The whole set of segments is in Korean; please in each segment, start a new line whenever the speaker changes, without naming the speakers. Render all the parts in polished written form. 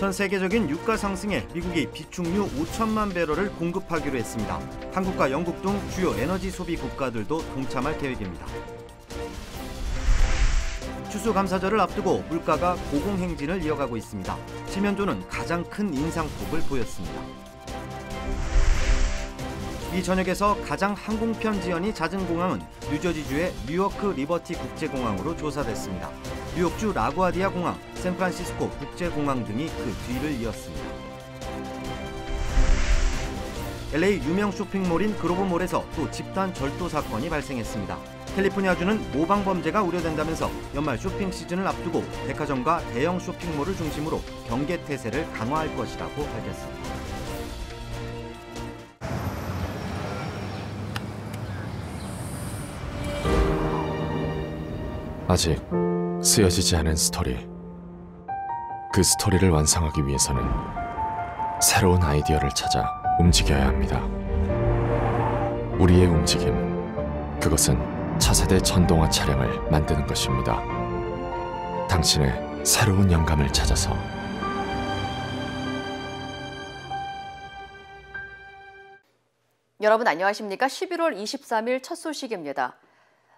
전 세계적인 유가 상승에 미국이 비축유 5천만 배럴을 공급하기로 했습니다. 한국과 영국 등 주요 에너지 소비 국가들도 동참할 계획입니다. 추수감사절을 앞두고 물가가 고공행진을 이어가고 있습니다. 지면조는 가장 큰 인상폭을 보였습니다. 이 전역에서 가장 항공편 지연이 잦은 공항은 뉴저지주의 뉴요크 리버티 국제공항으로 조사됐습니다. 뉴욕주 라구아디아 공항, 샌프란시스코 국제공항 등이 그 뒤를 이었습니다. LA 유명 쇼핑몰인 그로브몰에서 또 집단 절도 사건이 발생했습니다. 캘리포니아주는 모방 범죄가 우려된다면서 연말 쇼핑 시즌을 앞두고 백화점과 대형 쇼핑몰을 중심으로 경계 태세를 강화할 것이라고 밝혔습니다.
아직 쓰여지지 않은 스토리. 그 스토리를 완성하기 위해서는 새로운 아이디어를 찾아 움직여야 합니다. 우리의 움직임, 그것은 차세대 전동화 차량을 만드는 것입니다. 당신의 새로운 영감을 찾아서.
여러분 안녕하십니까? 11월 23일 첫 소식입니다.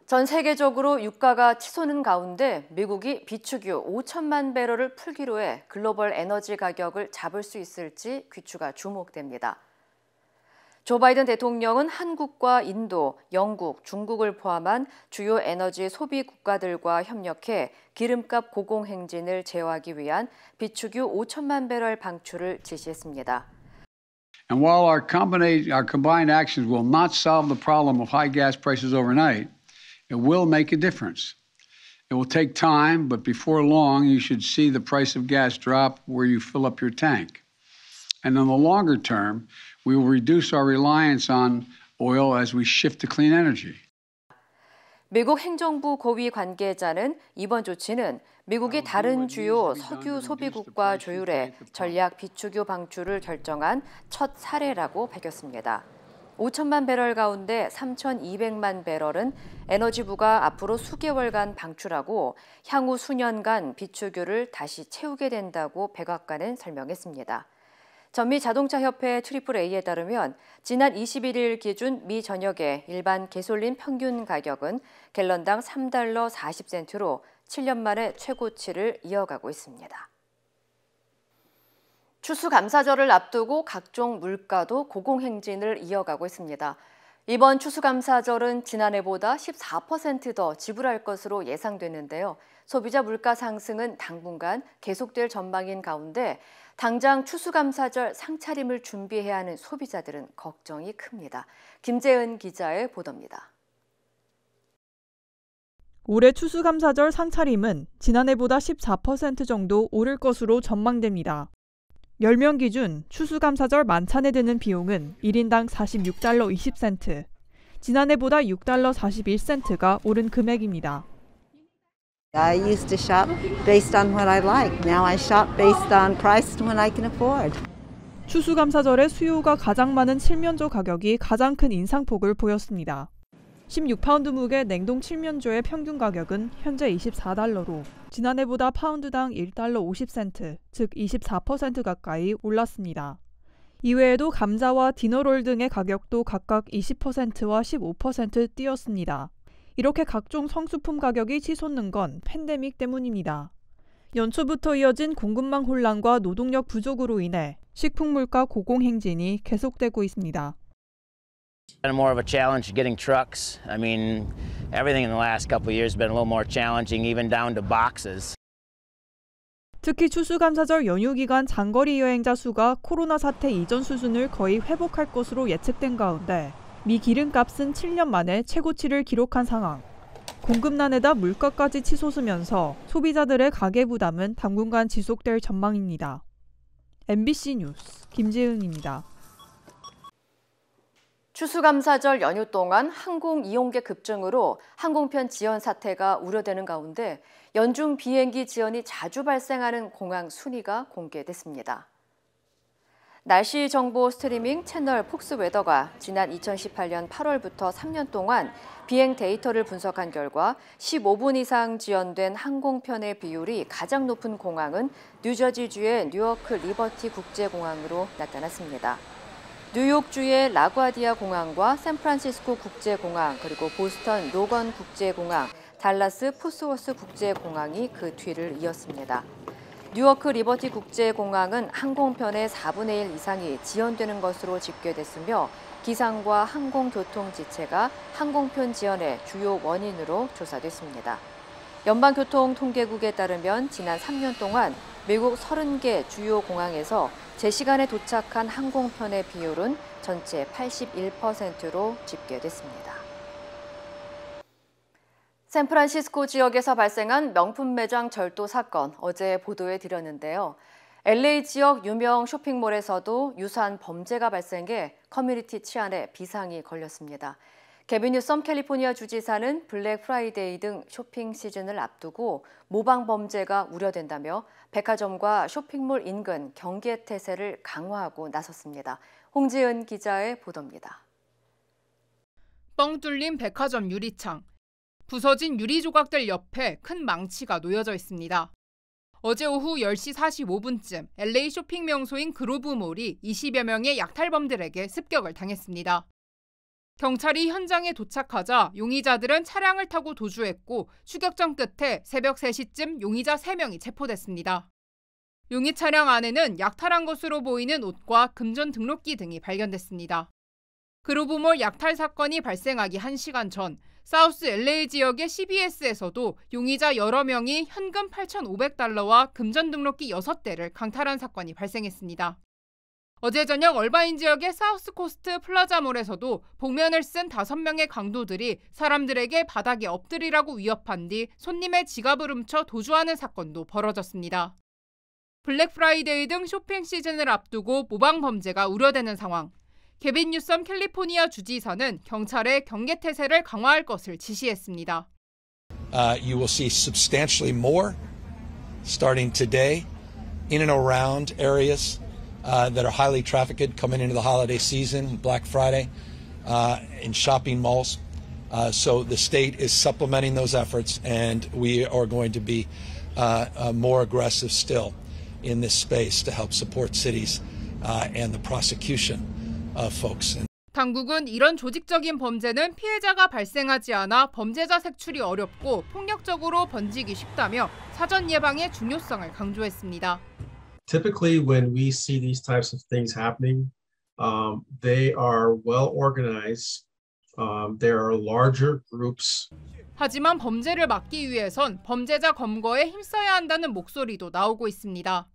전 세계적으로 유가가 치솟는 가운데 미국이 비축유 5천만 배럴을 풀기로 해 글로벌 에너지 가격을 잡을 수 있을지 귀추가 주목됩니다. 조 바이든 대통령은 한국과 인도, 영국, 중국을 포함한 주요 에너지 소비 국가들과 협력해 기름값 고공행진을 제어하기 위한 비축유 5천만 배럴 방출을 지시했습니다.
And while our combined actions will not solve the problem of high gas prices overnight, it will make a difference. It will take time, but before long, you should see the price of gas drop where you fill up your tank. And in the longer term, we will reduce our reliance on oil as we shift to clean energy.
미국 행정부 고위 관계자는 이번 조치는 미국이 다른 주요 석유 소비국과 조율해 전략 비축유 방출을 결정한 첫 사례라고 밝혔습니다. 5천만 배럴 가운데 3,200만 배럴은 에너지부가 앞으로 수개월간 방출하고 향후 수년간 비축유를 다시 채우게 된다고 백악관은 설명했습니다. 전미 자동차협회 AAA에 따르면 지난 21일 기준 미 전역의 일반 가솔린 평균 가격은 갤런당 3달러 40센트로 7년 만에 최고치를 이어가고 있습니다. 추수감사절을 앞두고 각종 물가도 고공행진을 이어가고 있습니다. 이번 추수감사절은 지난해보다 14% 더 지불할 것으로 예상되는데요. 소비자 물가 상승은 당분간 계속될 전망인 가운데 당장 추수감사절 상차림을 준비해야 하는 소비자들은 걱정이 큽니다. 김재은 기자의 보도입니다.
올해 추수감사절 상차림은 지난해보다 14% 정도 오를 것으로 전망됩니다. 10명 기준 추수감사절 만찬에 드는 비용은 1인당 46달러 20센트, 지난해보다 6달러 41센트가 오른 금액입니다.
I used to shop based on what I like. Now I shop based on price when I can afford.
추수감사절에 수요가 가장 많은 칠면조 가격이 가장 큰 인상폭을 보였습니다. 16파운드 무게 냉동 칠면조의 평균 가격은 현재 24달러로 지난해보다 파운드당 1달러 50센트, 즉 24% 가까이 올랐습니다. 이외에도 감자와 디너롤 등의 가격도 각각 20%와 15% 뛰었습니다. 이렇게 각종 성수품 가격이 치솟는 건 팬데믹 때문입니다. 연초부터 이어진 공급망 혼란과 노동력 부족으로 인해 식품 물가 고공행진이 계속되고 있습니다.
More of a challenge getting trucks. I mean, everything in the last couple of years has been a little more challenging, even down to boxes.
특히 추수감사절 연휴 기간 장거리 여행자 수가 코로나 사태 이전 수준을 거의 회복할 것으로 예측된 가운데 미 기름값은 7년 만에 최고치를 기록한 상황. 공급난에다 물가까지 치솟으면서 소비자들의 가계 부담은 당분간 지속될 전망입니다. MBC 뉴스 김재은입니다.
추수감사절 연휴 동안 항공 이용객 급증으로 항공편 지연 사태가 우려되는 가운데 연중 비행기 지연이 자주 발생하는 공항 순위가 공개됐습니다. 날씨 정보 스트리밍 채널 폭스웨더가 지난 2018년 8월부터 3년 동안 비행 데이터를 분석한 결과 15분 이상 지연된 항공편의 비율이 가장 높은 공항은 뉴저지주의 뉴워크 리버티 국제공항으로 나타났습니다. 뉴욕주의 라과디아 공항과 샌프란시스코 국제공항, 그리고 보스턴 로건 국제공항, 달라스 포스워스 국제공항이 그 뒤를 이었습니다. 뉴워크 리버티 국제공항은 항공편의 4분의 1 이상이 지연되는 것으로 집계됐으며 기상과 항공교통지체가 항공편 지연의 주요 원인으로 조사됐습니다. 연방교통통계국에 따르면 지난 3년 동안 미국 30개 주요 공항에서 제시간에 도착한 항공편의 비율은 전체 81%로 집계됐습니다. 샌프란시스코 지역에서 발생한 명품 매장 절도 사건, 어제 보도해 드렸는데요. LA 지역 유명 쇼핑몰에서도 유사한 범죄가 발생해 커뮤니티 치안에 비상이 걸렸습니다. 게빈 뉴섬 캘리포니아 주지사는 블랙 프라이데이 등 쇼핑 시즌을 앞두고 모방 범죄가 우려된다며 백화점과 쇼핑몰 인근 경계 태세를 강화하고 나섰습니다. 홍지은 기자의 보도입니다.
뻥 뚫린 백화점 유리창. 부서진 유리 조각들 옆에 큰 망치가 놓여져 있습니다. 어제 오후 10시 45분쯤 LA 쇼핑 명소인 그로브몰이 20여 명의 약탈범들에게 습격을 당했습니다. 경찰이 현장에 도착하자 용의자들은 차량을 타고 도주했고 추격전 끝에 새벽 3시쯤 용의자 3명이 체포됐습니다. 용의 차량 안에는 약탈한 것으로 보이는 옷과 금전 등록기 등이 발견됐습니다. 그로브몰 약탈 사건이 발생하기 1시간 전 사우스 LA 지역의 CBS에서도 용의자 여러 명이 현금 8,500달러와 금전 등록기 6대를 강탈한 사건이 발생했습니다. 어제 저녁 얼바인 지역의 사우스 코스트 플라자몰에서도 복면을 쓴 5명의 강도들이 사람들에게 바닥에 엎드리라고 위협한 뒤 손님의 지갑을 훔쳐 도주하는 사건도 벌어졌습니다. 블랙 프라이데이 등 쇼핑 시즌을 앞두고 모방 범죄가 우려되는 상황. 게빈 뉴섬 캘리포니아 주지사는 경찰에 경계 태세를 강화할 것을 지시했습니다.
You will see substantially more starting today in and around areas that are highly trafficked coming into the holiday season, Black Friday, in shopping malls. So the state is supplementing those efforts, and we are going to be more aggressive still in this space to help support cities and the prosecution.
당국은 이런 조직적인 범죄는 피해자가 발생하지 않아 범죄자 색출이 어렵고 폭력적으로 번지기 쉽다며 사전 예방의 중요성을 강조했습니다.
Typically, when we see these types of things happening, they are well organized. There are larger groups.
하지만 범죄를 막기 위해선 범죄자 검거에 힘써야 한다는 목소리도 나오고 있습니다.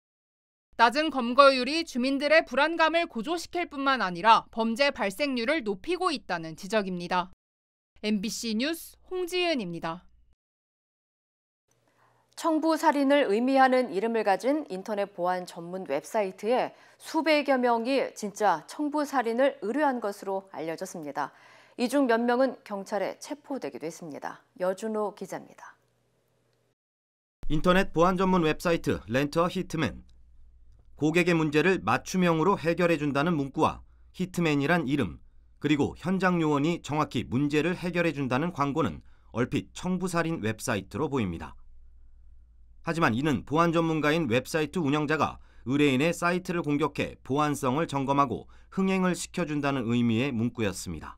낮은 검거율이 주민들의 불안감을 고조시킬 뿐만 아니라 범죄 발생률을 높이고 있다는 지적입니다. MBC 뉴스 홍지은입니다.
청부살인을 의미하는 이름을 가진 인터넷 보안 전문 웹사이트에 수백여 명이 진짜 청부살인을 의뢰한 것으로 알려졌습니다. 이 중 몇 명은 경찰에 체포되기도 했습니다. 여준호 기자입니다.
인터넷 보안 전문 웹사이트 렌터 히트맨. 고객의 문제를 맞춤형으로 해결해준다는 문구와 히트맨이란 이름, 그리고 현장 요원이 정확히 문제를 해결해준다는 광고는 얼핏 청부살인 웹사이트로 보입니다. 하지만 이는 보안 전문가인 웹사이트 운영자가 의뢰인의 사이트를 공격해 보안성을 점검하고 흥행을 시켜준다는 의미의 문구였습니다.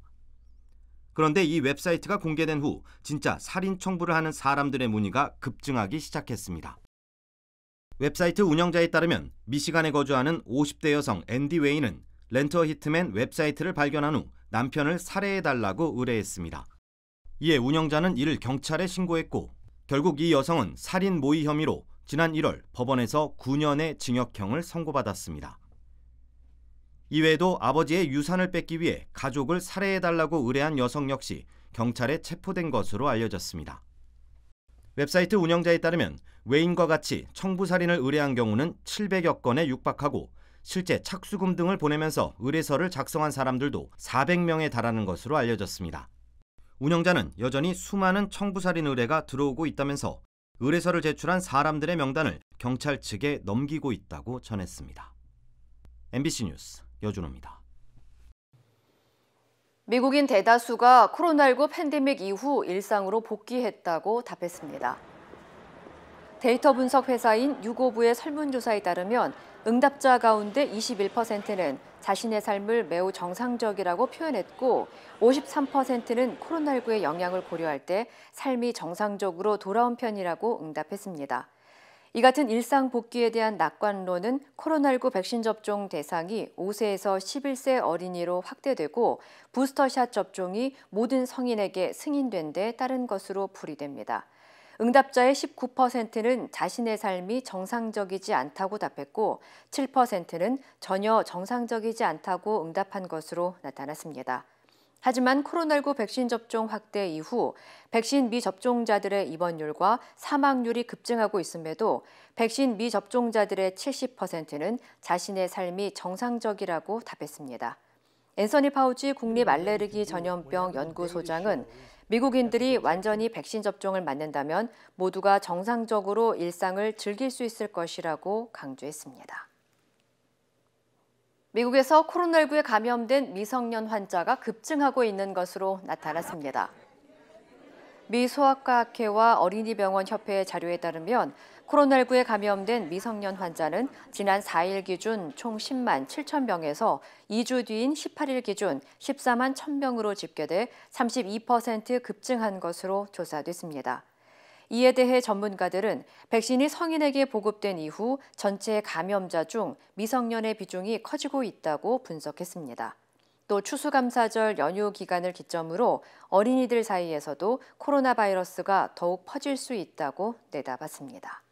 그런데 이 웹사이트가 공개된 후 진짜 살인 청부를 하는 사람들의 문의가 급증하기 시작했습니다. 웹사이트 운영자에 따르면 미시간에 거주하는 50대 여성 앤디 웨이는 렌터 히트맨 웹사이트를 발견한 후 남편을 살해해달라고 의뢰했습니다. 이에 운영자는 이를 경찰에 신고했고 결국 이 여성은 살인 모의 혐의로 지난 1월 법원에서 9년의 징역형을 선고받았습니다. 이외에도 아버지의 유산을 뺏기 위해 가족을 살해해달라고 의뢰한 여성 역시 경찰에 체포된 것으로 알려졌습니다. 웹사이트 운영자에 따르면 웨인과 같이 청부살인을 의뢰한 경우는 700여 건에 육박하고 실제 착수금 등을 보내면서 의뢰서를 작성한 사람들도 400명에 달하는 것으로 알려졌습니다. 운영자는 여전히 수많은 청부살인 의뢰가 들어오고 있다면서 의뢰서를 제출한 사람들의 명단을 경찰 측에 넘기고 있다고 전했습니다. MBC 뉴스 여준호입니다.
미국인 대다수가 코로나19 팬데믹 이후 일상으로 복귀했다고 답했습니다. 데이터 분석 회사인 유고부의 설문조사에 따르면 응답자 가운데 21%는 자신의 삶을 매우 정상적이라고 표현했고 53%는 코로나19의 영향을 고려할 때 삶이 정상적으로 돌아온 편이라고 응답했습니다. 이 같은 일상 복귀에 대한 낙관론은 코로나19 백신 접종 대상이 5세에서 11세 어린이로 확대되고 부스터샷 접종이 모든 성인에게 승인된 데 따른 것으로 풀이됩니다. 응답자의 19%는 자신의 삶이 정상적이지 않다고 답했고 7%는 전혀 정상적이지 않다고 응답한 것으로 나타났습니다. 하지만 코로나19 백신 접종 확대 이후 백신 미접종자들의 입원율과 사망률이 급증하고 있음에도 백신 미접종자들의 70%는 자신의 삶이 정상적이라고 답했습니다. 앤서니 파우치 국립 알레르기 전염병 연구소장은 미국인들이 완전히 백신 접종을 맞는다면 모두가 정상적으로 일상을 즐길 수 있을 것이라고 강조했습니다. 미국에서 코로나19에 감염된 미성년 환자가 급증하고 있는 것으로 나타났습니다. 미 소아과학회와 어린이병원 협회의 자료에 따르면 코로나19에 감염된 미성년 환자는 지난 4일 기준 총 10만 7천 명에서 2주 뒤인 18일 기준 14만 1,000명으로 집계돼 32% 급증한 것으로 조사됐습니다. 이에 대해 전문가들은 백신이 성인에게 보급된 이후 전체 감염자 중 미성년의 비중이 커지고 있다고 분석했습니다. 또 추수감사절 연휴 기간을 기점으로 어린이들 사이에서도 코로나 바이러스가 더욱 퍼질 수 있다고 내다봤습니다.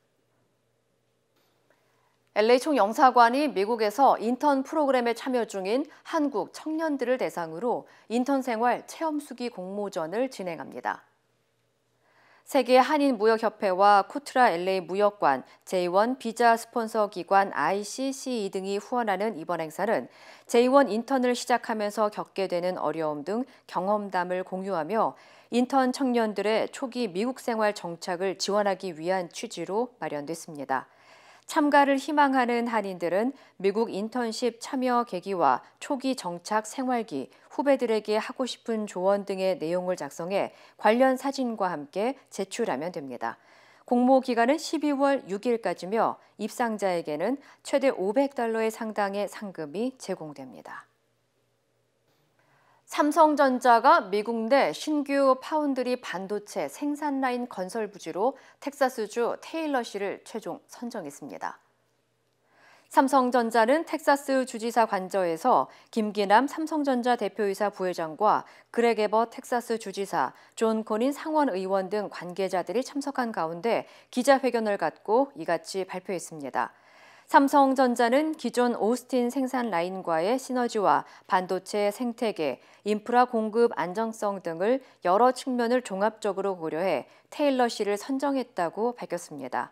LA 총영사관이 미국에서 인턴 프로그램에 참여 중인 한국 청년들을 대상으로 인턴 생활 체험수기 공모전을 진행합니다. 세계 한인무역협회와 쿠트라 LA 무역관, J1 비자 스폰서 기관 ICCE 등이 후원하는 이번 행사는 J1 인턴을 시작하면서 겪게 되는 어려움 등 경험담을 공유하며 인턴 청년들의 초기 미국 생활 정착을 지원하기 위한 취지로 마련됐습니다. 참가를 희망하는 한인들은 미국 인턴십 참여 계기와 초기 정착 생활기, 후배들에게 하고 싶은 조언 등의 내용을 작성해 관련 사진과 함께 제출하면 됩니다. 공모 기간은 12월 6일까지며 입상자에게는 최대 $500의 상당의 상금이 제공됩니다. 삼성전자가 미국 내 신규 파운드리 반도체 생산 라인 건설 부지로 텍사스주 테일러시를 최종 선정했습니다. 삼성전자는 텍사스 주지사 관저에서 김기남 삼성전자 대표이사 부회장과 그렉 에버 텍사스 주지사, 존 코닌 상원 의원 등 관계자들이 참석한 가운데 기자회견을 갖고 이같이 발표했습니다. 삼성전자는 기존 오스틴 생산 라인과의 시너지와 반도체 생태계, 인프라 공급 안정성 등을 여러 측면을 종합적으로 고려해 테일러시를 선정했다고 밝혔습니다.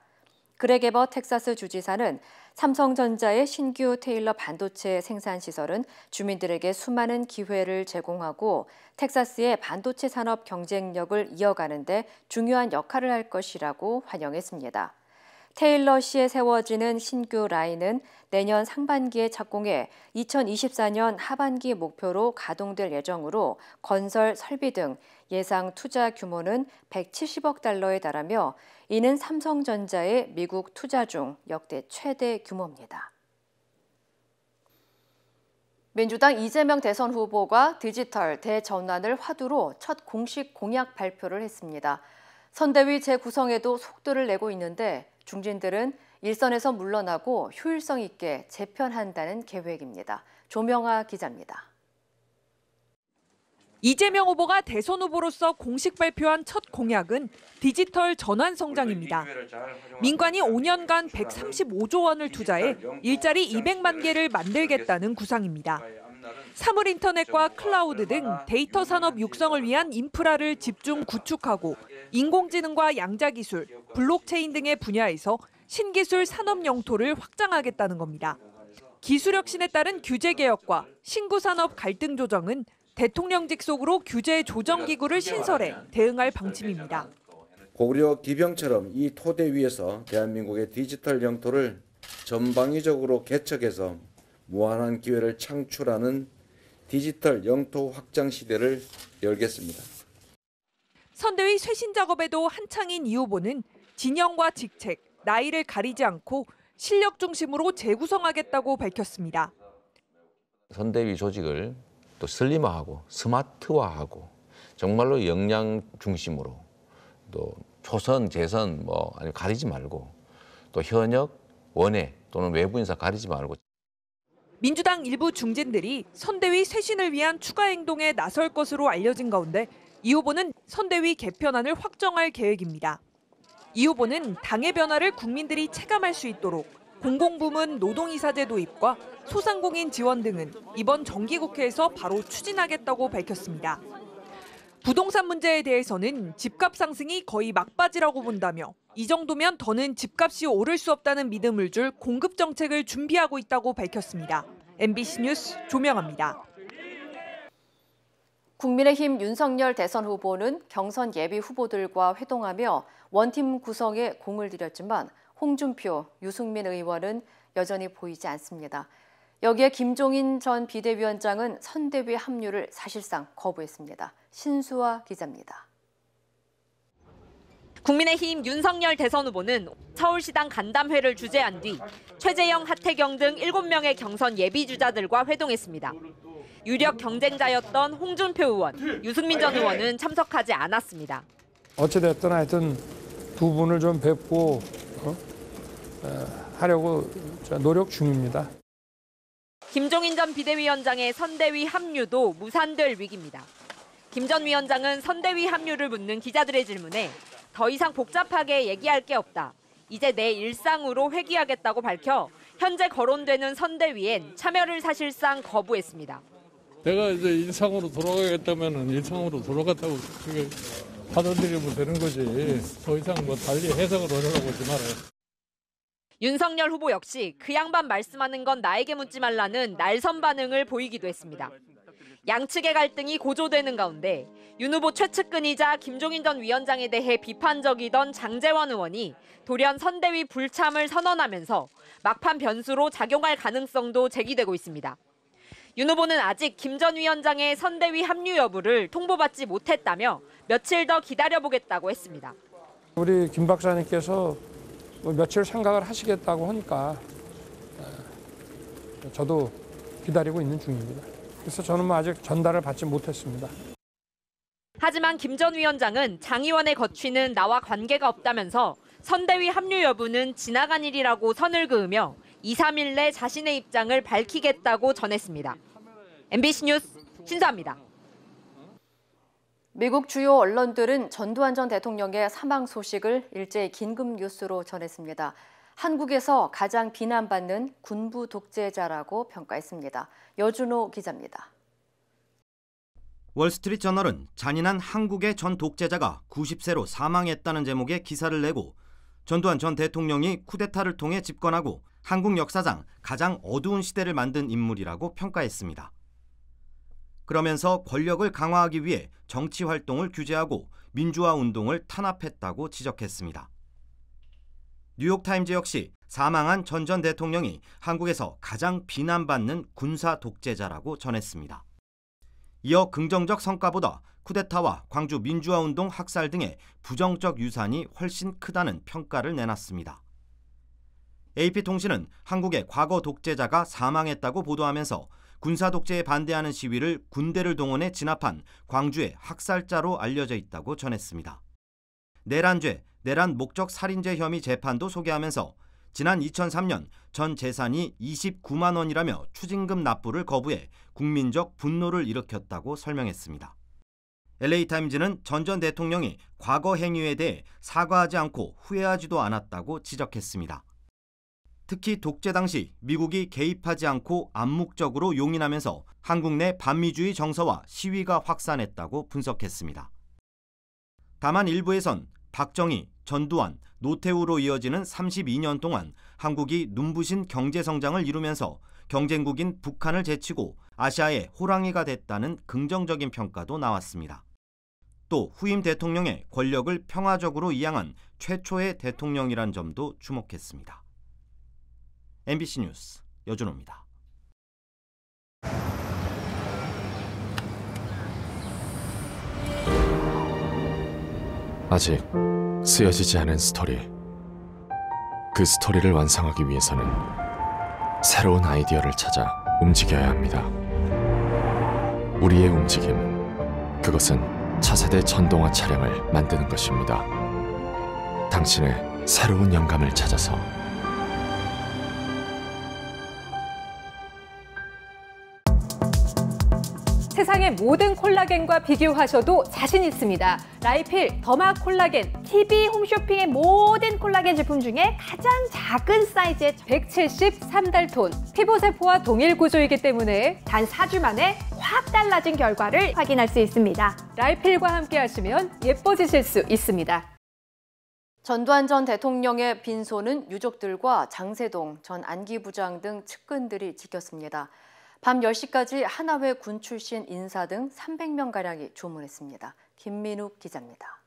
그렉 에버 텍사스 주지사는 삼성전자의 신규 테일러 반도체 생산 시설은 주민들에게 수많은 기회를 제공하고 텍사스의 반도체 산업 경쟁력을 이어가는 데 중요한 역할을 할 것이라고 환영했습니다. 테일러시에 세워지는 신규 라인은 내년 상반기에 착공해 2024년 하반기 목표로 가동될 예정으로 건설 설비 등 예상 투자 규모는 $170억 달러에 달하며 이는 삼성전자의 미국 투자 중 역대 최대 규모입니다. 민주당 이재명 대선 후보가 디지털 대전환을 화두로 첫 공식 공약 발표를 했습니다. 선대위 재구성에도 속도를 내고 있는데 중진들은 일선에서 물러나고 효율성 있게 재편한다는 계획입니다. 조명아 기자입니다.
이재명 후보가 대선 후보로서 공식 발표한 첫 공약은 디지털 전환 성장입니다. 민관이 5년간 135조 원을 투자해 일자리 200만 개를 만들겠다는 구상입니다. 사물 인터넷과 클라우드 등 데이터 산업 육성을 위한 인프라를 집중 구축하고 인공지능과 양자기술, 블록체인 등의 분야에서 신기술 산업 영토를 확장하겠다는 겁니다. 기술 혁신에 따른 규제 개혁과 신구 산업 갈등 조정은 대통령직 속으로 규제 조정 기구를 신설해 대응할 방침입니다.
고구려 기병처럼 이 토대 위에서 대한민국의 디지털 영토를 전방위적으로 개척해서 무한한 기회를 창출하는 디지털 영토 확장 시대를 열겠습니다.
선대위 쇄신 작업에도 한창인 이 후보는 진영과 직책, 나이를 가리지 않고 실력 중심으로 재구성하겠다고 밝혔습니다.
선대위 조직을 또 슬림화하고 스마트화하고 정말로 역량 중심으로 또 초선, 재선 아니 가리지 말고 또 현역, 원외 또는 외부 인사 가리지 말고.
민주당 일부 중진들이 선대위 쇄신을 위한 추가 행동에 나설 것으로 알려진 가운데 이 후보는 선대위 개편안을 확정할 계획입니다. 이 후보는 당의 변화를 국민들이 체감할 수 있도록 공공부문 노동이사제 도입과 소상공인 지원 등은 이번 정기국회에서 바로 추진하겠다고 밝혔습니다. 부동산 문제에 대해서는 집값 상승이 거의 막바지라고 본다며 이 정도면 더는 집값이 오를 수 없다는 믿음을 줄 공급 정책을 준비하고 있다고 밝혔습니다. MBC 뉴스 조명아입니다.
국민의힘 윤석열 대선 후보는 경선 예비 후보들과 회동하며 원팀 구성에 공을 들였지만 홍준표, 유승민 의원은 여전히 보이지 않습니다. 여기에 김종인 전 비대위원장은 선대위 합류를 사실상 거부했습니다. 신수아 기자입니다.
국민의힘 윤석열 대선 후보는 서울시당 간담회를 주재한 뒤 최재형, 하태경 등 7명의 경선 예비주자들과 회동했습니다. 유력 경쟁자였던 홍준표 의원, 유승민 전 의원은 참석하지 않았습니다.
어찌됐든 하여튼 두 분을 좀 뵙고 하려고 노력 중입니다.
김종인 전 비대위원장의 선대위 합류도 무산될 위기입니다. 김 전 위원장은 선대위 합류를 묻는 기자들의 질문에 더 이상 복잡하게 얘기할 게 없다. 이제 내 일상으로 회귀하겠다고 밝혀 현재 거론되는 선대위엔 참여를 사실상 거부했습니다.
내가 이제 일상으로 돌아가겠다면 일상으로 돌아갔다고 그게 받아들이면 되는 거지. 더 이상 달리 해석을 하려고 하지 말아요.
윤석열 후보 역시 그 양반 말씀하는 건 나에게 묻지 말라는 날선 반응을 보이기도 했습니다. 양측의 갈등이 고조되는 가운데 윤 후보 최측근이자 김종인 전 위원장에 대해 비판적이던 장제원 의원이 돌연 선대위 불참을 선언하면서 막판 변수로 작용할 가능성도 제기되고 있습니다. 윤 후보는 아직 김 전 위원장의 선대위 합류 여부를 통보받지 못했다며 며칠 더 기다려보겠다고 했습니다.
우리 김 박사님께서 며칠 생각을 하시겠다고 하니까 저도 기다리고 있는 중입니다. 그래서 저는 아직 전달을 받지 못했습니다.
하지만 김 전 위원장은 장 의원의 거취는 나와 관계가 없다면서 선대위 합류 여부는 지나간 일이라고 선을 그으며 2, 3일 내 자신의 입장을 밝히겠다고 전했습니다. MBC 뉴스 신수아입니다.
미국 주요 언론들은 전두환 전 대통령의 사망 소식을 일제히 긴급 뉴스로 전했습니다. 한국에서 가장 비난받는 군부 독재자라고 평가했습니다. 여준호 기자입니다.
월스트리트 저널은 잔인한 한국의 전 독재자가 90세로 사망했다는 제목의 기사를 내고 전두환 전 대통령이 쿠데타를 통해 집권하고 한국 역사상 가장 어두운 시대를 만든 인물이라고 평가했습니다. 그러면서 권력을 강화하기 위해 정치 활동을 규제하고 민주화 운동을 탄압했다고 지적했습니다. 뉴욕타임즈 역시 사망한 전 대통령이 한국에서 가장 비난받는 군사 독재자라고 전했습니다. 이어 긍정적 성과보다 쿠데타와 광주 민주화운동 학살 등의 부정적 유산이 훨씬 크다는 평가를 내놨습니다. AP통신은 한국의 과거 독재자가 사망했다고 보도하면서 군사 독재에 반대하는 시위를 군대를 동원해 진압한 광주의 학살자로 알려져 있다고 전했습니다. 내란죄, 내란 목적 살인죄 혐의 재판도 소개하면서 지난 2003년 전 재산이 29만 원이라며 추징금 납부를 거부해 국민적 분노를 일으켰다고 설명했습니다. LA타임즈는 전 대통령이 과거 행위에 대해 사과하지 않고 후회하지도 않았다고 지적했습니다. 특히 독재 당시 미국이 개입하지 않고 암묵적으로 용인하면서 한국 내 반미주의 정서와 시위가 확산했다고 분석했습니다. 다만 일부에선 박정희, 전두환, 노태우로 이어지는 32년 동안 한국이 눈부신 경제성장을 이루면서 경쟁국인 북한을 제치고 아시아의 호랑이가 됐다는 긍정적인 평가도 나왔습니다. 또 후임 대통령의 권력을 평화적으로 이양한 최초의 대통령이란 점도 주목했습니다. MBC 뉴스 여준호입니다.
아직 쓰여지지 않은 스토리. 그 스토리를 완성하기 위해서는 새로운 아이디어를 찾아 움직여야 합니다. 우리의 움직임, 그것은 차세대 전동화 차량을 만드는 것입니다. 당신의 새로운 영감을 찾아서.
세상의 모든 콜라겐과 비교하셔도 자신 있습니다. 라이필 더마 콜라겐 TV 홈쇼핑의 모든 콜라겐 제품 중에 가장 작은 사이즈의 173달톤. 피부세포와 동일 구조이기 때문에 단 4주 만에 확 달라진 결과를 확인할 수 있습니다. 라이필과 함께 하시면 예뻐지실 수 있습니다.
전두환 전 대통령의 빈소는 유족들과 장세동 전 안기부장 등 측근들이 지켰습니다. 밤 10시까지 하나회 군 출신 인사 등 300명가량이 조문했습니다. 김민욱 기자입니다.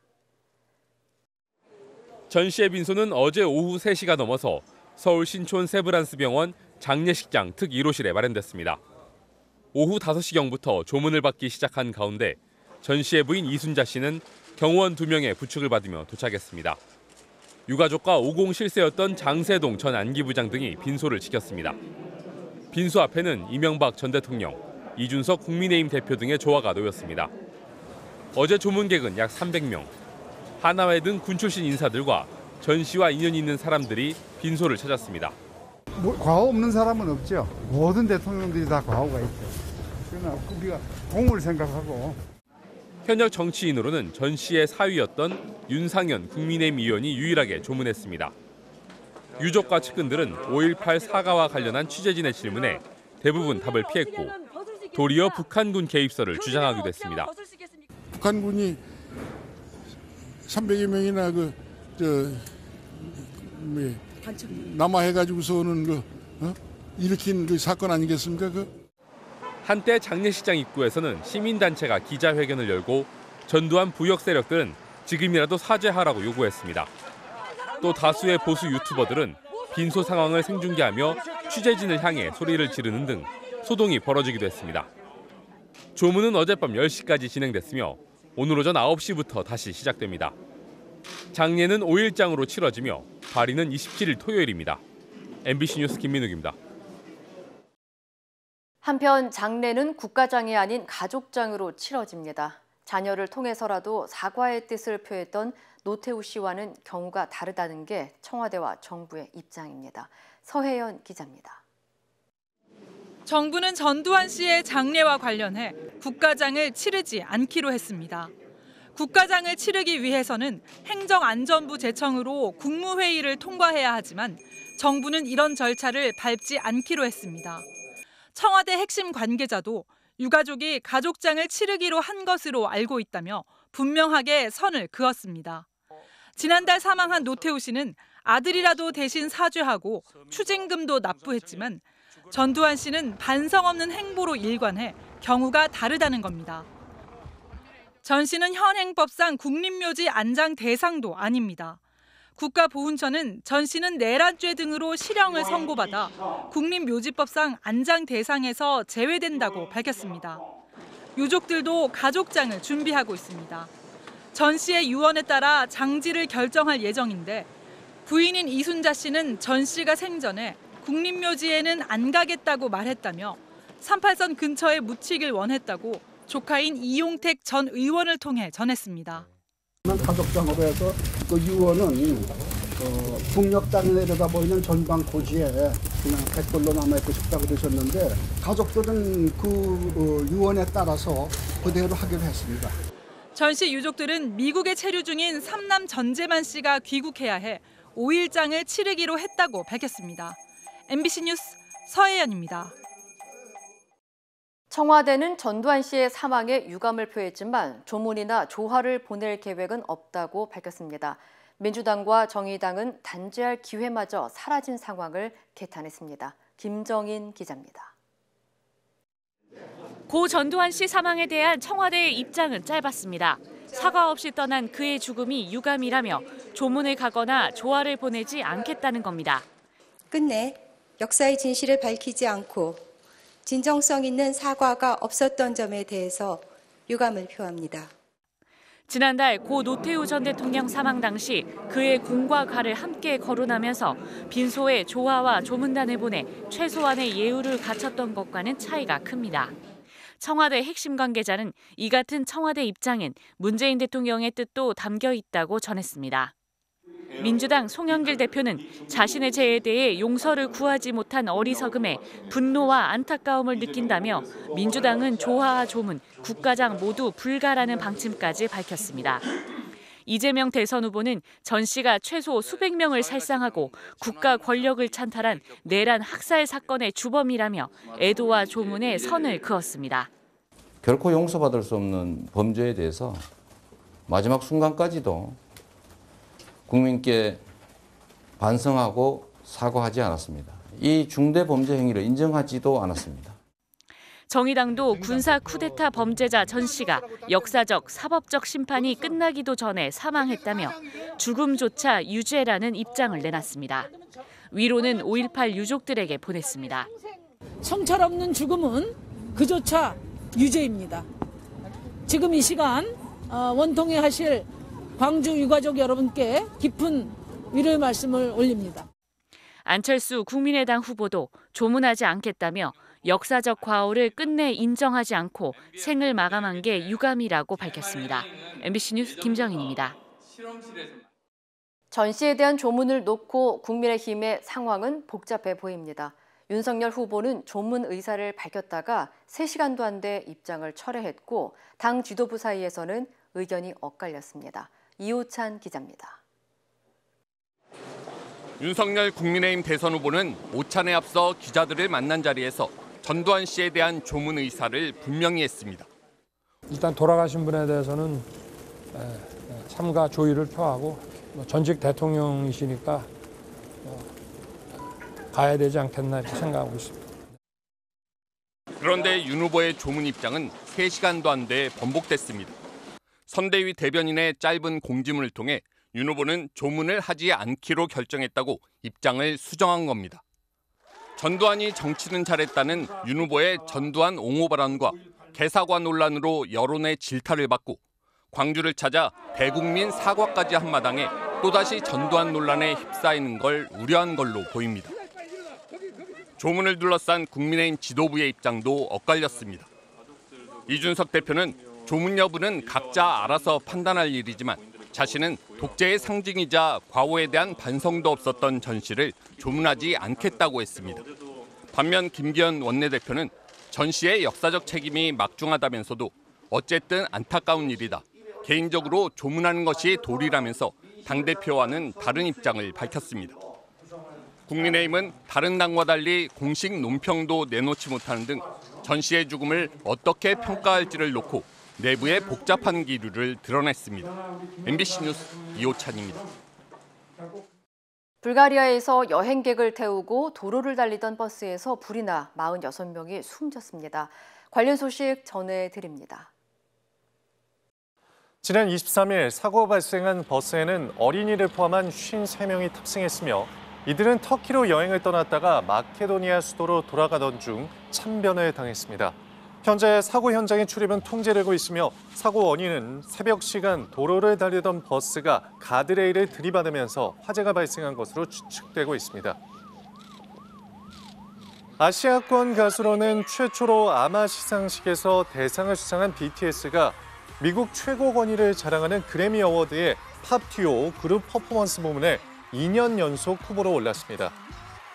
전 씨의 빈소는 어제 오후 3시가 넘어서 서울 신촌 세브란스 병원 장례식장 특 1호실에 마련됐습니다. 오후 5시경부터 조문을 받기 시작한 가운데 전 씨의 부인 이순자 씨는 경호원 2명의 부축을 받으며 도착했습니다. 유가족과 50 실세였던 장세동 전 안기부장 등이 빈소를 지켰습니다. 빈소 앞에는 이명박 전 대통령, 이준석 국민의힘 대표 등의 조화가 놓였습니다. 어제 조문객은 약 300명. 하나회 등 군 출신 인사들과 전 씨와 인연이 있는 사람들이 빈소를 찾았습니다.
과거 없는 사람은 없죠. 모든 대통령들이 다 과거가 있죠. 그러나 우리가 공을 생각하고.
현역 정치인으로는 전 씨의 사위였던 윤상현 국민의힘 의원이 유일하게 조문했습니다. 유족과 측근들은 5.18 사과와 관련한 취재진의 질문에 대부분 답을 피했고 도리어 북한군 개입설을 주장하기도 했습니다.
북한군이 300여 명이나 남하해가지고서는 일으킨 그 사건 아니겠습니까?
한때 장례식장 입구에서는 시민단체가 기자회견을 열고 전두환 부역 세력들은 지금이라도 사죄하라고 요구했습니다. 또 다수의 보수 유튜버들은 빈소 상황을 생중계하며 취재진을 향해 소리를 지르는 등 소동이 벌어지기도 했습니다. 조문은 어젯밤 10시까지 진행됐으며 오늘 오전 9시부터 다시 시작됩니다. 장례는 5일장으로 치러지며 발인은 27일 토요일입니다. MBC 뉴스 김민욱입니다.
한편 장례는 국가장이 아닌 가족장으로 치러집니다. 자녀를 통해서라도 사과의 뜻을 표했던 노태우 씨와는 경우가 다르다는 게 청와대와 정부의 입장입니다. 서혜연 기자입니다.
정부는 전두환 씨의 장례와 관련해 국가장을 치르지 않기로 했습니다. 국가장을 치르기 위해서는 행정안전부 제청으로 국무회의를 통과해야 하지만 정부는 이런 절차를 밟지 않기로 했습니다. 청와대 핵심 관계자도 유가족이 가족장을 치르기로 한 것으로 알고 있다며 분명하게 선을 그었습니다. 지난달 사망한 노태우 씨는 아들이라도 대신 사죄하고 추징금도 납부했지만 전두환 씨는 반성 없는 행보로 일관해 경우가 다르다는 겁니다. 전 씨는 현행법상 국립묘지 안장 대상도 아닙니다. 국가보훈처는 전 씨는 내란죄 등으로 실형을 선고받아 국립묘지법상 안장 대상에서 제외된다고 밝혔습니다. 유족들도 가족장을 준비하고 있습니다. 전 씨의 유언에 따라 장지를 결정할 예정인데 부인인 이순자 씨는 전 씨가 생전에 국립묘지에는 안 가겠다고 말했다며 38선 근처에 묻히길 원했다고 조카인 이용택 전 의원을 통해 전했습니다.
가족장으로 해서 그 유언은 북녘 땅에 내려다 보이는 전방 고지에 그냥 댓글로 남아있고 싶다고 그러셨는데 가족들은 그 유언에 따라서 그대로 하기로 했습니다.
전 씨 유족들은 미국에 체류 중인 삼남 전재만 씨가 귀국해야 해 5일장을 치르기로 했다고 밝혔습니다. MBC 뉴스 서혜연입니다.
청와대는 전두환 씨의 사망에 유감을 표했지만 조문이나 조화를 보낼 계획은 없다고 밝혔습니다. 민주당과 정의당은 단죄할 기회마저 사라진 상황을 개탄했습니다. 김정인 기자입니다.
고 전두환 씨 사망에 대한 청와대의 입장은 짧았습니다. 사과 없이 떠난 그의 죽음이 유감이라며 조문을 가거나 조화를 보내지 않겠다는 겁니다.
끝내 역사의 진실을 밝히지 않고 진정성 있는 사과가 없었던 점에 대해서 유감을 표합니다.
지난달 고 노태우 전 대통령 사망 당시 그의 공과 가를 함께 거론하면서 빈소에 조화와 조문단을 보내 최소한의 예우를 갖췄던 것과는 차이가 큽니다. 청와대 핵심 관계자는 이 같은 청와대 입장엔 문재인 대통령의 뜻도 담겨 있다고 전했습니다. 민주당 송영길 대표는 자신의 죄에 대해 용서를 구하지 못한 어리석음에 분노와 안타까움을 느낀다며 민주당은 조화와 조문, 국가장 모두 불가라는 방침까지 밝혔습니다. 이재명 대선 후보는 전 씨가 최소 수백 명을 살상하고 국가 권력을 찬탈한 내란 학살 사건의 주범이라며 애도와 조문에 선을 그었습니다.
결코 용서받을 수 없는 범죄에 대해서 마지막 순간까지도 국민께 반성하고 사과하지 않았습니다. 이 중대 범죄 행위를 인정하지도 않았습니다.
정의당도 군사 쿠데타 범죄자 전 씨가 역사적, 사법적 심판이 끝나기도 전에 사망했다며 죽음조차 유죄라는 입장을 내놨습니다. 위로는 5.18 유족들에게 보냈습니다.
성찰 없는 죽음은 그조차 유죄입니다. 지금 이 시간 원통에 하실 광주 유가족 여러분께 깊은 위로의 말씀을 올립니다.
안철수 국민의당 후보도 조문하지 않겠다며 역사적 과오를 끝내 인정하지 않고 생을 마감한 게 유감이라고 밝혔습니다. MBC 뉴스 김정인입니다.
전 씨에 대한 조문을 놓고 국민의힘의 상황은 복잡해 보입니다. 윤석열 후보는 조문 의사를 밝혔다가 3시간도 안 돼 입장을 철회했고 당 지도부 사이에서는 의견이 엇갈렸습니다. 이호찬 기자입니다.
윤석열 국민의힘 대선 후보는 오찬에 앞서 기자들을 만난 자리에서 전두환 씨에 대한 조문 의사를 분명히 했습니다.
일단 돌아가신 분에 대해서는 삼가 조의를 표하고 전직 대통령이시니까 가야 되지 않겠나 이렇게 생각하고 있습니다.
그런데 윤 후보의 조문 입장은 3시간도 안 돼 번복됐습니다. 선대위 대변인의 짧은 공지문을 통해 윤 후보는 조문을 하지 않기로 결정했다고 입장을 수정한 겁니다. 전두환이 정치는 잘했다는 윤 후보의 전두환 옹호 발언과 개사과 논란으로 여론의 질타를 받고 광주를 찾아 대국민 사과까지 한 마당에 또다시 전두환 논란에 휩싸이는 걸 우려한 걸로 보입니다. 조문을 둘러싼 국민의힘 지도부의 입장도 엇갈렸습니다. 이준석 대표는 조문 여부는 각자 알아서 판단할 일이지만 자신은 독재의 상징이자 과오에 대한 반성도 없었던 전 씨를 조문하지 않겠다고 했습니다. 반면 김기현 원내대표는 전 씨의 역사적 책임이 막중하다면서도 어쨌든 안타까운 일이다. 개인적으로 조문하는 것이 도리라면서 당대표와는 다른 입장을 밝혔습니다. 국민의힘은 다른 당과 달리 공식 논평도 내놓지 못하는 등 전 씨의 죽음을 어떻게 평가할지를 놓고 내부의 복잡한 기류를 드러냈습니다. MBC 뉴스 이호찬입니다.
불가리아에서 여행객을 태우고 도로를 달리던 버스에서 불이 나 46명이 숨졌습니다. 관련 소식 전해드립니다.
지난 23일 사고가 발생한 버스에는 어린이를 포함한 53명이 탑승했으며 이들은 터키로 여행을 떠났다가 마케도니아 수도로 돌아가던 중 참변을 당했습니다. 현재 사고 현장의 출입은 통제되고 있으며 사고 원인은 새벽 시간 도로를 달리던 버스가 가드레일을 들이받으면서 화재가 발생한 것으로 추측되고 있습니다. 아시아권 가수로는 최초로 아마 시상식에서 대상을 수상한 BTS가 미국 최고 권위를 자랑하는 그래미 어워드의 팝 듀오 그룹 퍼포먼스 부문에 2년 연속 후보로 올랐습니다.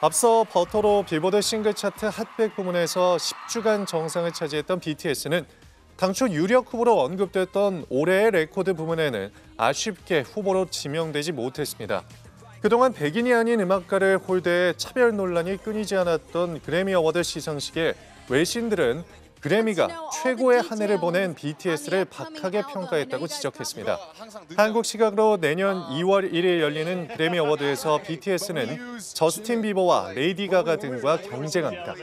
앞서 버터로 빌보드 싱글 차트 핫100 부문에서 10주간 정상을 차지했던 BTS는 당초 유력 후보로 언급됐던 올해의 레코드 부문에는 아쉽게 후보로 지명되지 못했습니다. 그동안 백인이 아닌 음악가를 홀대해 차별 논란이 끊이지 않았던 그래미 어워드 시상식에 외신들은 그래미가 최고의 한 해를 보낸 BTS를 박하게 평가했다고 지적했습니다. 한국 시각으로 내년 2월 1일 열리는 그래미 어워드에서 BTS는 저스틴 비버와 레이디 가가 등과 경쟁합니다.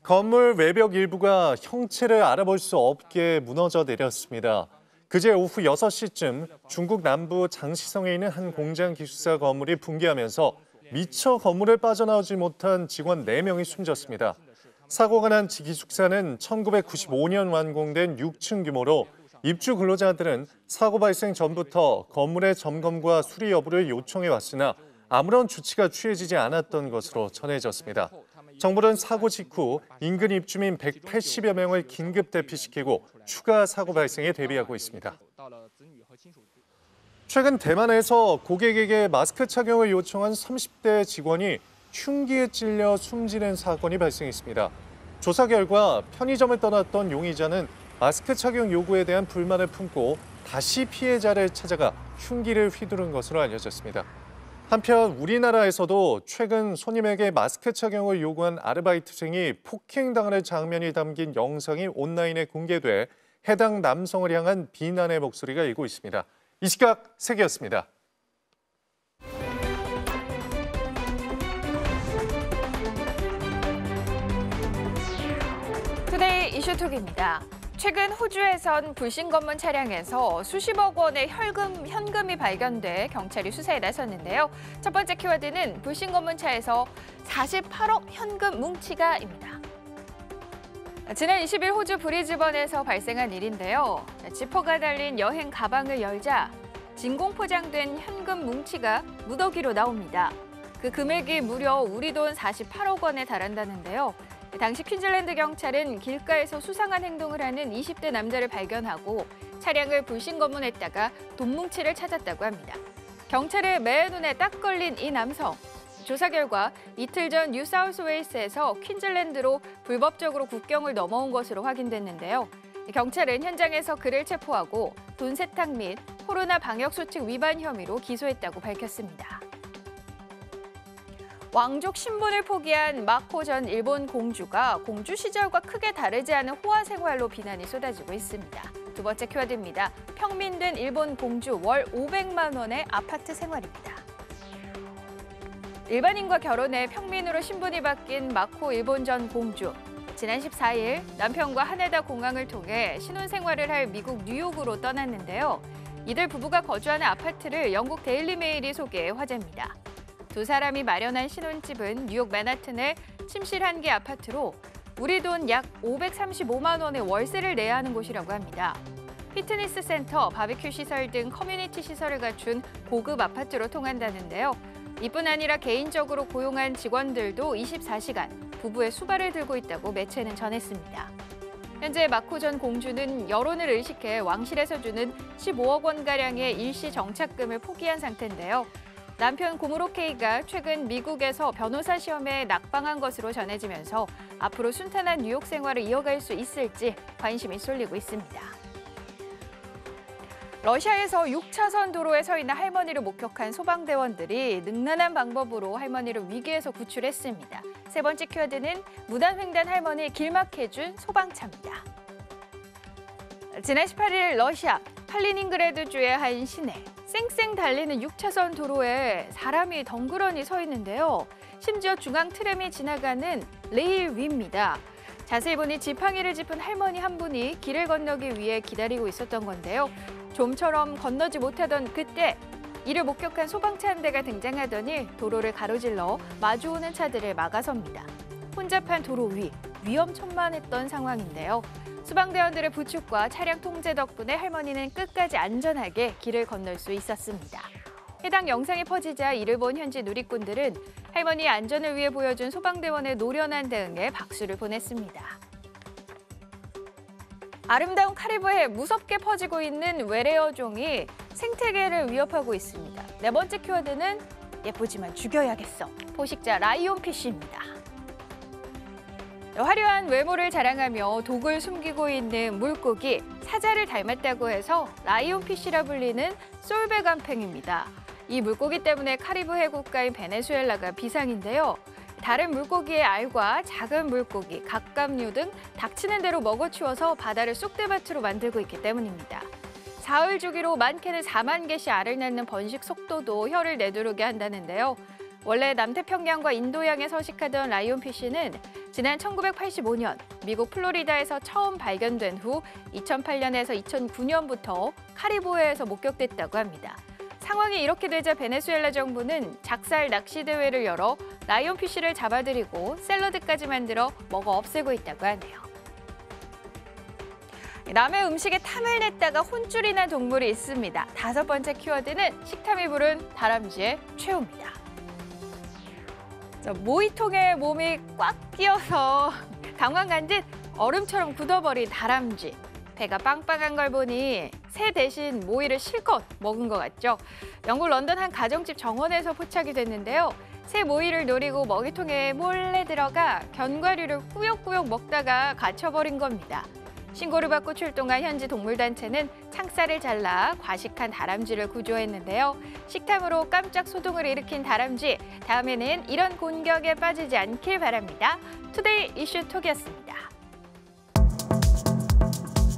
건물 외벽 일부가 형체를 알아볼 수 없게 무너져 내렸습니다. 그제 오후 6시쯤 중국 남부 장시성에 있는 한 공장 기숙사 건물이 붕괴하면서 미처 건물을 빠져나오지 못한 직원 4명이 숨졌습니다. 사고가 난 기숙사는 1995년 완공된 6층 규모로 입주 근로자들은 사고 발생 전부터 건물의 점검과 수리 여부를 요청해 왔으나 아무런 조치가 취해지지 않았던 것으로 전해졌습니다. 정부는 사고 직후 인근 입주민 180여 명을 긴급 대피시키고 추가 사고 발생에 대비하고 있습니다. 최근 대만에서 고객에게 마스크 착용을 요청한 30대 직원이 흉기에 찔려 숨지는 사건이 발생했습니다. 조사 결과 편의점을 떠났던 용의자는 마스크 착용 요구에 대한 불만을 품고 다시 피해자를 찾아가 흉기를 휘두른 것으로 알려졌습니다. 한편 우리나라에서도 최근 손님에게 마스크 착용을 요구한 아르바이트생이 폭행당하는 장면이 담긴 영상이 온라인에 공개돼 해당 남성을 향한 비난의 목소리가 일고 있습니다. 이 시각 세계였습니다.
투데이 이슈톡입니다. 최근 호주에선 불신 검문 차량에서 수십억 원의 현금이 발견돼 경찰이 수사에 나섰는데요. 첫 번째 키워드는 불신 검문 차에서 48억 현금 뭉치가입니다. 지난 20일 호주 브리즈번에서 발생한 일인데요. 지퍼가 달린 여행 가방을 열자 진공 포장된 현금 뭉치가 무더기로 나옵니다. 그 금액이 무려 우리 돈 48억 원에 달한다는데요. 당시 퀸즐랜드 경찰은 길가에서 수상한 행동을 하는 20대 남자를 발견하고 차량을 불신 검문했다가 돈 뭉치를 찾았다고 합니다. 경찰의 맨눈에 딱 걸린 이 남성. 조사 결과 이틀 전 뉴사우스웨일스에서 퀸즐랜드로 불법적으로 국경을 넘어온 것으로 확인됐는데요. 경찰은 현장에서 그를 체포하고 돈 세탁 및 코로나 방역수칙 위반 혐의로 기소했다고 밝혔습니다. 왕족 신분을 포기한 마코 전 일본 공주가 공주 시절과 크게 다르지 않은 호화 생활로 비난이 쏟아지고 있습니다. 두 번째 키워드입니다. 평민된 일본 공주 월 500만 원의 아파트 생활입니다. 일반인과 결혼해 평민으로 신분이 바뀐 마코 일본 전 공주. 지난 14일 남편과 하네다 공항을 통해 신혼생활을 할 미국 뉴욕으로 떠났는데요. 이들 부부가 거주하는 아파트를 영국 데일리메일이 소개해 화제입니다. 두 사람이 마련한 신혼집은 뉴욕 맨하튼의 침실 1개 아파트로 우리 돈 약 535만 원의 월세를 내야 하는 곳이라고 합니다. 피트니스 센터, 바비큐 시설 등 커뮤니티 시설을 갖춘 고급 아파트로 통한다는데요. 이뿐 아니라 개인적으로 고용한 직원들도 24시간 부부의 수발을 들고 있다고 매체는 전했습니다. 현재 마코 전 공주는 여론을 의식해 왕실에서 주는 15억 원가량의 일시 정착금을 포기한 상태인데요. 남편 고무로케이가 최근 미국에서 변호사 시험에 낙방한 것으로 전해지면서 앞으로 순탄한 뉴욕 생활을 이어갈 수 있을지 관심이 쏠리고 있습니다. 러시아에서 6차선 도로에 서 있는 할머니를 목격한 소방대원들이 능란한 방법으로 할머니를 위기에서 구출했습니다. 세 번째 키워드는 무단횡단 할머니 길막해준 소방차입니다. 지난 18일 러시아 칼리닝그라드주의 한 시내. 쌩쌩 달리는 6차선 도로에 사람이 덩그러니 서 있는데요. 심지어 중앙 트램이 지나가는 레일 위입니다. 자세히 보니 지팡이를 짚은 할머니 한 분이 길을 건너기 위해 기다리고 있었던 건데요. 좀처럼 건너지 못하던 그때 이를 목격한 소방차 한 대가 등장하더니 도로를 가로질러 마주오는 차들을 막아섭니다. 혼잡한 도로 위, 위험천만했던 상황인데요. 소방대원들의 부축과 차량 통제 덕분에 할머니는 끝까지 안전하게 길을 건널 수 있었습니다. 해당 영상이 퍼지자 이를 본 현지 누리꾼들은 할머니의 안전을 위해 보여준 소방대원의 노련한 대응에 박수를 보냈습니다. 아름다운 카리브해에 무섭게 퍼지고 있는 외래어종이 생태계를 위협하고 있습니다. 네 번째 키워드는 예쁘지만 죽여야겠어. 포식자 라이온피쉬입니다. 화려한 외모를 자랑하며 독을 숨기고 있는 물고기, 사자를 닮았다고 해서 라이온피쉬라 불리는 솔베간팽입니다. 이 물고기 때문에 카리브해 국가인 베네수엘라가 비상인데요. 다른 물고기의 알과 작은 물고기, 갑각류 등 닥치는 대로 먹어치워서 바다를 쑥대밭으로 만들고 있기 때문입니다. 사흘 주기로 많게는 4만 개씩 알을 낳는 번식 속도도 혀를 내두르게 한다는데요. 원래 남태평양과 인도양에 서식하던 라이온피쉬는 지난 1985년 미국 플로리다에서 처음 발견된 후 2008년에서 2009년부터 카리브해에서 목격됐다고 합니다. 상황이 이렇게 되자 베네수엘라 정부는 작살 낚시 대회를 열어 라이온피쉬를 잡아들이고 샐러드까지 만들어 먹어 없애고 있다고 하네요. 남의 음식에 탐을 냈다가 혼쭐이 난 동물이 있습니다. 5번째 키워드는 식탐이 부른 다람쥐의 최후입니다. 모이통에 몸이 꽉 끼어서 강황 간 듯 얼음처럼 굳어버린 다람쥐. 배가 빵빵한 걸 보니 새 대신 모이를 실컷 먹은 것 같죠. 영국 런던 한 가정집 정원에서 포착이 됐는데요. 새 모이를 노리고 먹이통에 몰래 들어가 견과류를 꾸역꾸역 먹다가 갇혀버린 겁니다. 신고를 받고 출동한 현지 동물단체는 창살을 잘라 과식한 다람쥐를 구조했는데요. 식탐으로 깜짝 소동을 일으킨 다람쥐, 다음에는 이런 곤격에 빠지지 않길 바랍니다. 투데이 이슈톡이었습니다.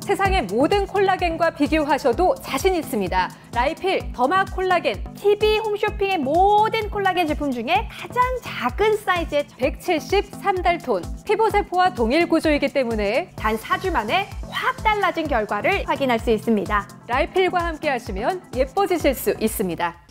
세상의 모든 콜라겐과 비교하셔도 자신 있습니다. 라이필, 더마 콜라겐, TV 홈쇼핑의 모든 콜라겐 제품 중에 가장 작은 사이즈의 173달톤. 피부세포와 동일 구조이기 때문에 단 4주 만에 확 달라진 결과를 확인할 수 있습니다. 라이필과 함께 하시면 예뻐지실 수 있습니다.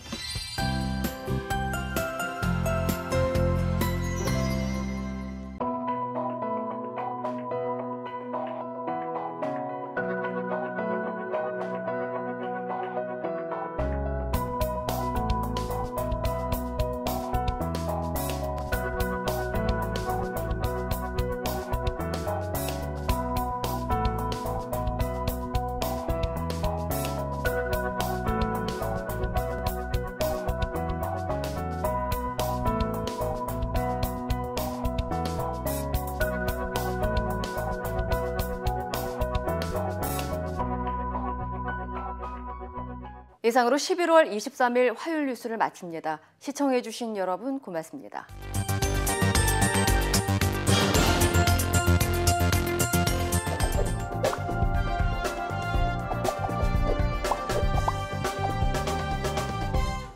이상으로 11월 23일 화요일 뉴스를 마칩니다. 시청해주신 여러분 고맙습니다.